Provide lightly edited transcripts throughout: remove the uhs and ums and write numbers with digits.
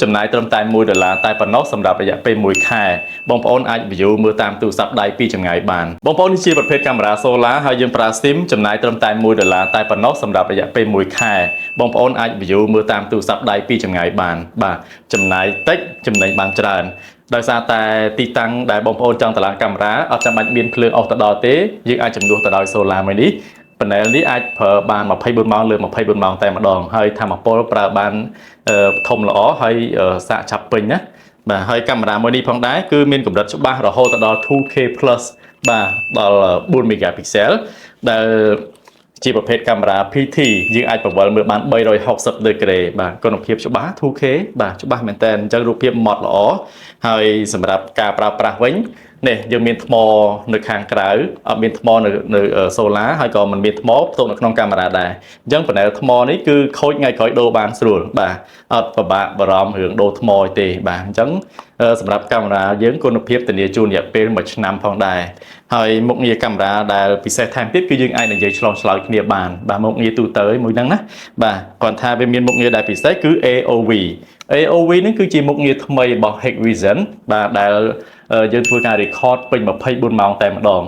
ចំណាយត្រឹមតែ$1តែប៉ុណ្ណោះសម្រាប់រយៈពេល1ខែបងប្អូនអាច view មើលតាមទូរស័ព្ទដៃពីចម្ងាយបានបងប្អូននេះជាប្រភេទកាមេរ៉ា solar ហើយយើងប្រើ SIM ចំណាយត្រឹមតែ$1តែប៉ុណ្ណោះសម្រាប់រយៈពេល1ខែបងប្អូនអាច view មើលតាមទូរស័ព្ទដៃពីចម្ងាយបានបាទចំណាយតិចចំណេញបានច្រើនដោយសារតែទីតាំងដែលបងប្អូនចង់តឡាកាមេរ៉ាអត់ចាំបាច់មានភ្លើងអុសទៅដល់ទេយើងអាចចំនួនទៅដោយ solar មួយនេះpanel នេះអាចប្រើបាន24ម៉ោងលើ24ម៉ោងតែម្ដងហើយថាមពលប្រើបានធំល្អហើយសាកឆាប់ពេញណាបាទហើយកាមេរ៉ាមួយនេះផងដែរគឺមានកម្រិតច្បាស់រហូតដល់ 2K+ បាទដល់4 megapixel ដែលជាប្រភេទកាមេរ៉ា PT យើងអាចបង្វិលមើលបាន360ដឺក្រេបាទគុណភាពច្បាស់ 2K បាទច្បាស់មែនតើអញ្ចឹងរូបភាពម៉ត់ល្អហើយសម្រាប់ការប្រើប្រាស់វិញនេះយើងមានថ្មនៅខាងក្រៅអត់មានថ្មនៅ solar ហើយក៏មិនមានថ្មផ្ទុកនៅក្នុងកាមេរ៉ាដែរអញ្ចឹង panel ថ្មនេះគឺខូចថ្ងៃក្រោយដូរបានស្រួលបាទអត់ពិបាកបារម្ភរឿងដូរថ្មទេបាទអញ្ចឹងសម្រាប់កាមេរ៉ាយើងគុណភាពធានាជូនរយៈពេល1ឆ្នាំផងដែរហើយមុខងារកាមេរ៉ាដែលពិសេសថែមទៀតគឺយើងអាចនិយាយឆ្លងឆ្លើយគ្នាបានបាទមុខងារទូទៅមួយហ្នឹងណាបាទគាត់ថាវាមានមុខងារដែលពិសេសគឺ AOV AOV នេះគឺជាមុខងារថ្មីរបស់ Hikvision បាទដែលយើងធ្វើការ record ពេញ24ម៉ោងតែម្ដង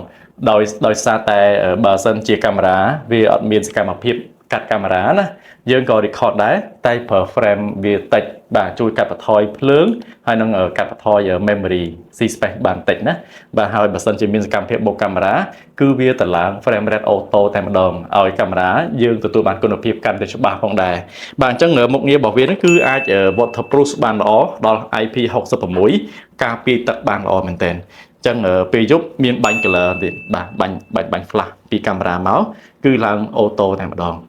ដោយសារតែបើសិនជាកាមេរ៉ាវាអត់មានសកម្មភាពកាត់កាមេរ៉ាណាយើងក៏ record ដែរតែប្រើ frame វាតិចបាទជួយកាត់បន្ថយភ្លើងហើយនឹងកាត់បន្ថយ memory C space បានតិចណាបាទហើយបើសិនជាមានសកម្មភាពបូកកាមេរ៉ាគឺវាតឡើង frame rate auto តែម្ដងឲ្យកាមេរ៉ាយើងទទួលបានគុណភាពកាន់តែច្បាស់ផងដែរបាទអញ្ចឹងមុខងាររបស់វានេះគឺអាច waterproof បានល្អដល់ IP66 ការពារទឹកបានល្អមែនទែនអញ្ចឹងពេលយប់មានបាញ់ color ទៀតបាទបាញ់ flash ពីកាមេរ៉ាមកគឺឡើងអូតូតែម្ដង